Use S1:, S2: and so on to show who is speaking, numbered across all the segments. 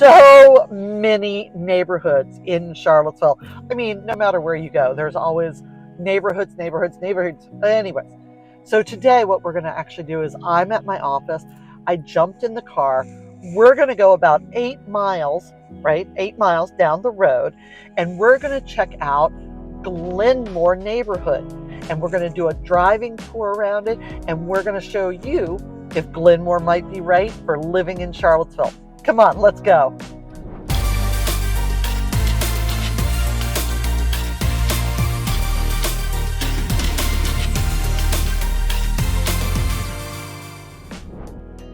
S1: so many neighborhoods in Charlottesville. I mean, no matter where you go, there's always neighborhoods. Anyways, so today what we're going to actually do is I'm at my office. I jumped in the car. We're going to go about 8 miles, right? 8 miles down the road, and we're going to check out Glenmore neighborhood. And we're going to do a driving tour around it, and we're going to show you if Glenmore might be right for living in Charlottesville. Come on, let's go.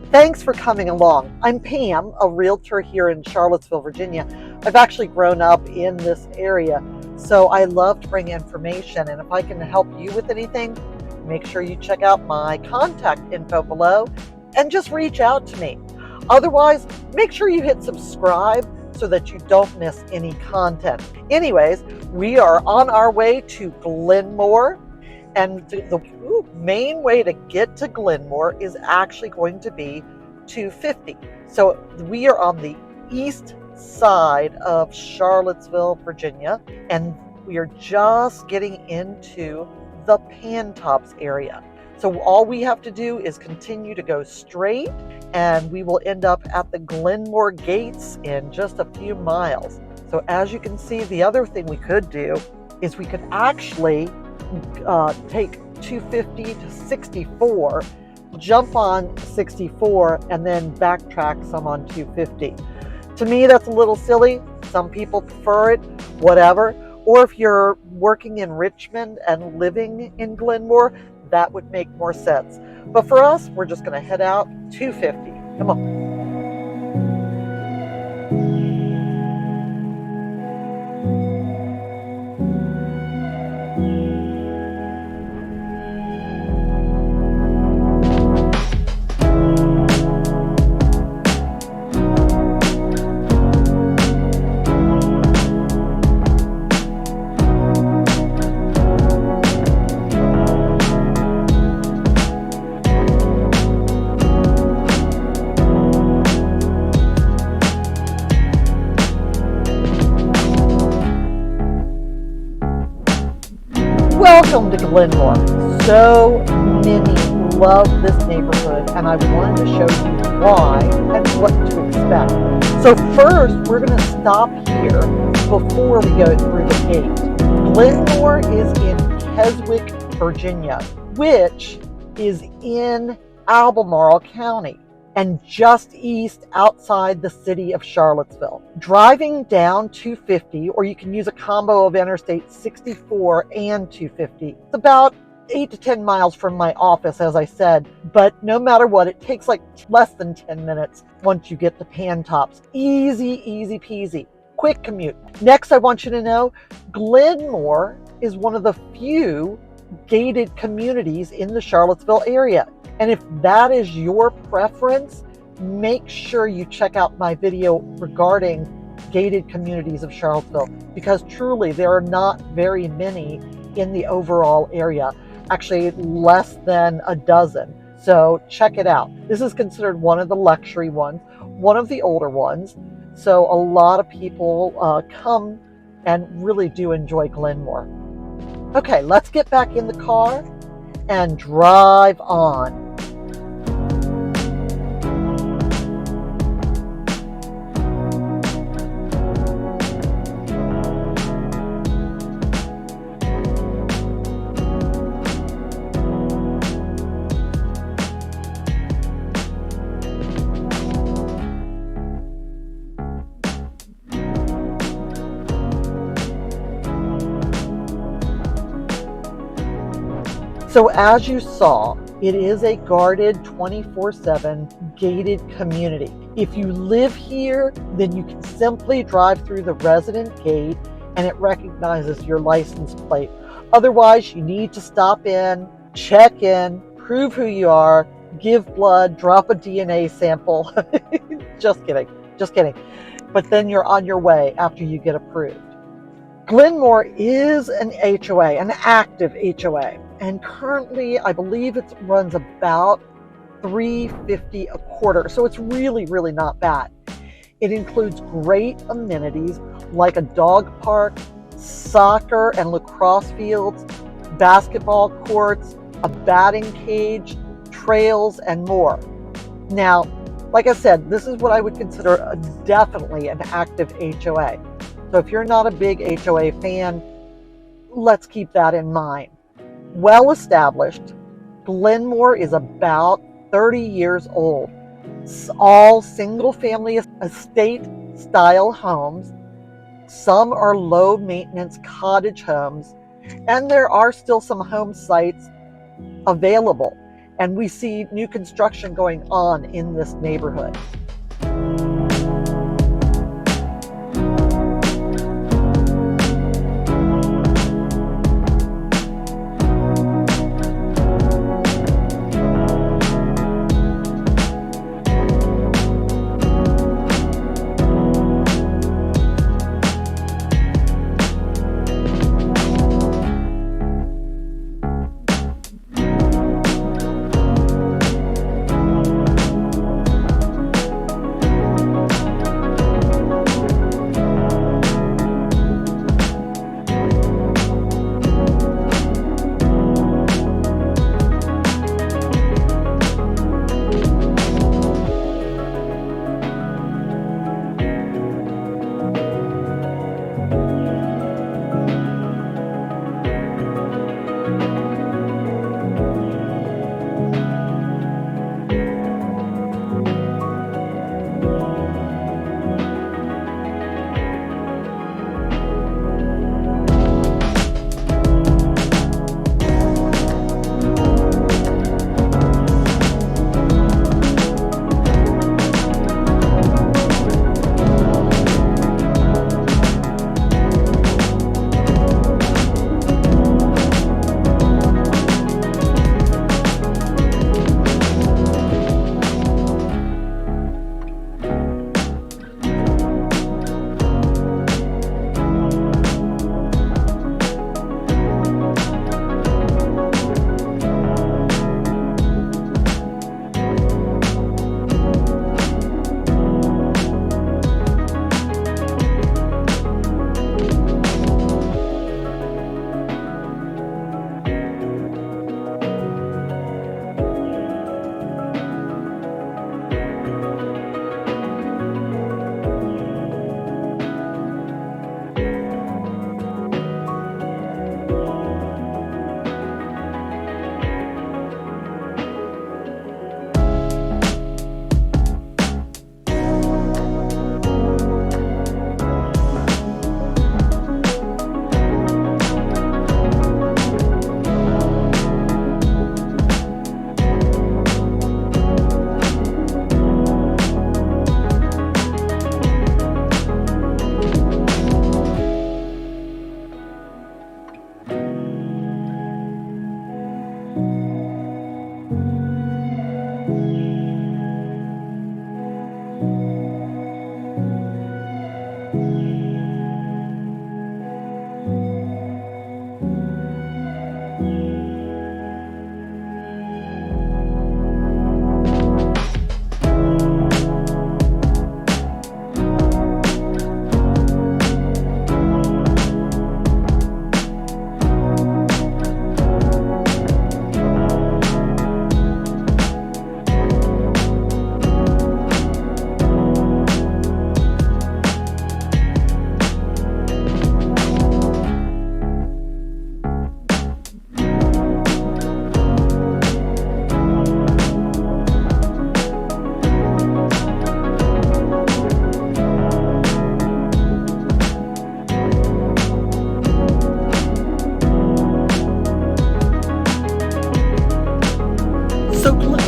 S1: Thanks for coming along. I'm Pam, a realtor here in Charlottesville, Virginia. I've actually grown up in this area, so I love to bring information, and if I can help you with anything, make sure you check out my contact info below and just reach out to me. Otherwise, make sure you hit subscribe so that you don't miss any content. Anyways, we are on our way to Glenmore, and the main way to get to Glenmore is actually going to be 250. So we are on the east side of Charlottesville, Virginia, and we are just getting into the Pantops area. So all we have to do is continue to go straight, and we will end up at the Glenmore gates in just a few miles. So as you can see, the other thing we could do is we could actually take 250 to 64, jump on 64, and then backtrack some on 250. To me, that's a little silly. Some people prefer it, whatever. Or if you're working in Richmond and living in Glenmore, that would make more sense. But for us, we're just going to head out 250. Come on. Welcome to Glenmore. So many love this neighborhood, and I wanted to show you why and what to expect. So first, we're going to stop here before we go through the gate. Glenmore is in Keswick, Virginia, which is in Albemarle County and just east outside the city of Charlottesville. Driving down 250, or you can use a combo of Interstate 64 and 250. It's about 8 to 10 miles from my office, as I said, but no matter what, it takes like less than 10 minutes once you get to Pantops. Easy, easy peasy. Quick commute. Next, I want you to know, Glenmore is one of the few gated communities in the Charlottesville area. And if that is your preference, make sure you check out my video regarding gated communities of Charlottesville, because truly there are not very many in the overall area, actually less than a dozen. So check it out. This is considered one of the luxury ones, one of the older ones. So a lot of people come and really do enjoy Glenmore. Okay, let's get back in the car and drive on. So as you saw, it is a guarded 24/7 gated community. If you live here, then you can simply drive through the resident gate and it recognizes your license plate. Otherwise, you need to stop in, check in, prove who you are, give blood, drop a DNA sample. Just kidding. But then you're on your way after you get approved. Glenmore is an HOA, an active HOA, and currently I believe it runs about $350 a quarter, so it's really not bad. It includes great amenities like a dog park, soccer and lacrosse fields, basketball courts, a batting cage, trails, and more. Now, like I said, this is what I would consider definitely an active HOA. So if you're not a big HOA fan, let's keep that in mind. Well established, Glenmore is about 30 years old. It's all single family estate style homes. Some are low maintenance cottage homes, and there are still some home sites available. And we see new construction going on in this neighborhood.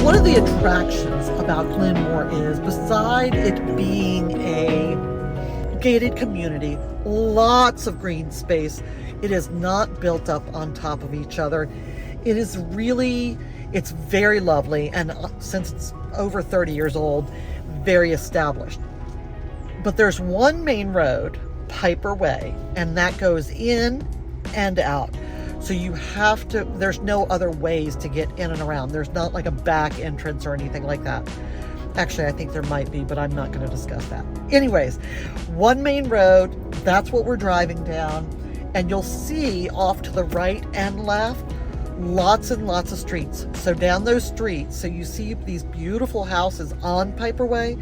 S1: One of the attractions about Glenmore is, beside it being a gated community, lots of green space, it is not built up on top of each other. It is really, it's very lovely, and since it's over 30 years old, very established. But there's one main road, Piper Way, and that goes in and out. So you have to, there's no other ways to get in and around. There's not like a back entrance or anything like that. Actually, I think there might be, but I'm not going to discuss that. Anyways, one main road, that's what we're driving down. And you'll see off to the right and left, lots and lots of streets. So down those streets, so you see these beautiful houses on Piper Way,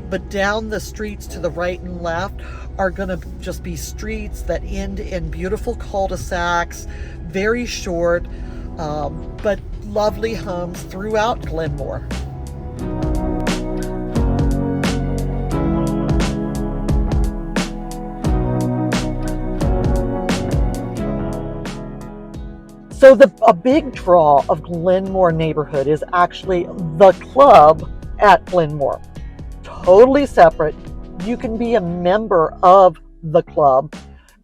S1: but down the streets to the right and left are going to just be streets that end in beautiful cul-de-sacs, very short, but lovely homes throughout Glenmore. So a big draw of Glenmore neighborhood is actually the club at Glenmore. Totally separate. You can be a member of the club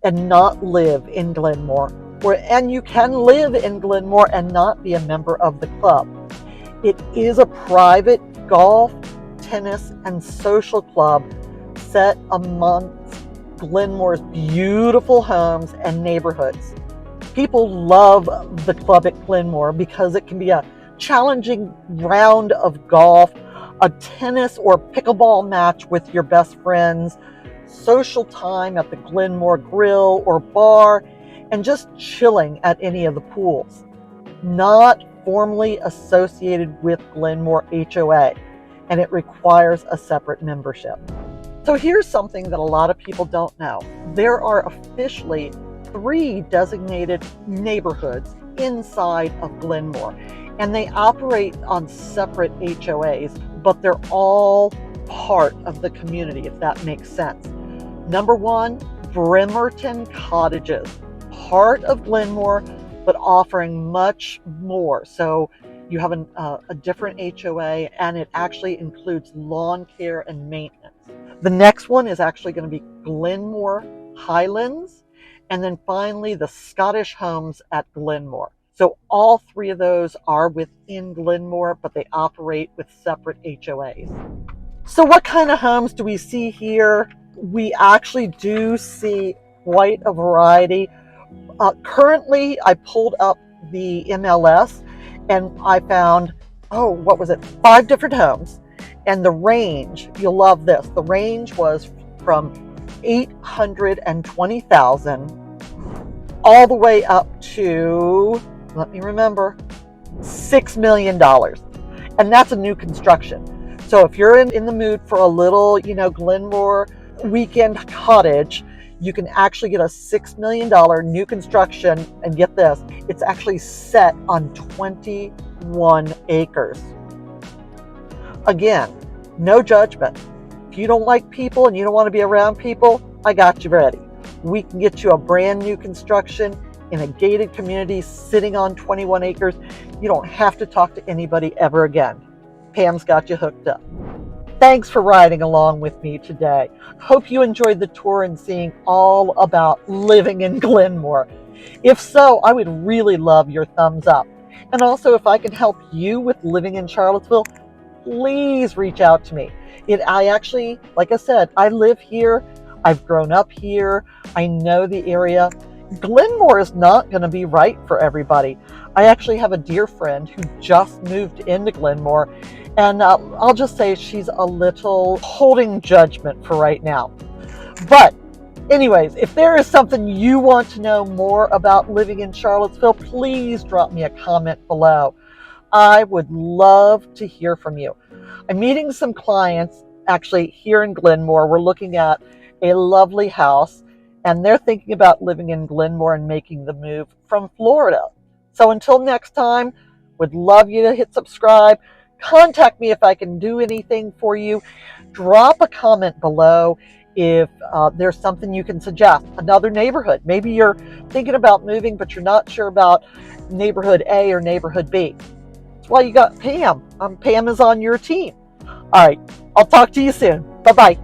S1: and not live in Glenmore. And you can live in Glenmore and not be a member of the club. It is a private golf, tennis, and social club set amongst Glenmore's beautiful homes and neighborhoods. People love the club at Glenmore because it can be a challenging round of golf, a tennis or pickleball match with your best friends, social time at the Glenmore Grill or bar, and just chilling at any of the pools. Not formally associated with Glenmore HOA, and it requires a separate membership. So here's something that a lot of people don't know. There are officially 3 designated neighborhoods inside of Glenmore, and they operate on separate HOAs, but they're all part of the community, if that makes sense. Number 1, Bremerton Cottages, part of Glenmore, but offering much more. So you have a different HOA, and it actually includes lawn care and maintenance. The next one is actually going to be Glenmore Highlands, and then finally the Scottish Homes at Glenmore. So all 3 of those are within Glenmore, but they operate with separate HOAs. So what kind of homes do we see here? We actually do see quite a variety. Currently, I pulled up the MLS and I found, 5 different homes. And the range, you'll love this, the range was from 820,000 all the way up to, let me remember, $6 million. And that's a new construction. So if you're in the mood for a little, Glenmore weekend cottage, you can actually get a $6 million new construction, and get this, it's actually set on 21 acres. Again, no judgment. If you don't like people and you don't want to be around people, I got you ready. We can get you a brand new construction in a gated community sitting on 21 acres. You don't have to talk to anybody ever again. Pam's got you hooked up. Thanks for riding along with me today. Hope you enjoyed the tour and seeing all about living in Glenmore. If so, I would really love your thumbs up. And also, if I can help you with living in Charlottesville, please reach out to me. I actually, like I said, I live here. I've grown up here. I know the area. Glenmore is not going to be right for everybody. I actually have a dear friend who just moved into Glenmore, and I'll just say she's a little holding judgment for right now. But anyways, if there is something you want to know more about living in Charlottesville, please drop me a comment below. I would love to hear from you. I'm meeting some clients actually here in Glenmore. We're looking at a lovely house, and they're thinking about living in Glenmore and making the move from Florida. So until next time, would love you to hit subscribe. Contact me if I can do anything for you. Drop a comment below if there's something you can suggest. Another neighborhood. Maybe you're thinking about moving, but you're not sure about neighborhood A or neighborhood B. That's why you got Pam. Pam is on your team. All right. I'll talk to you soon. Bye-bye.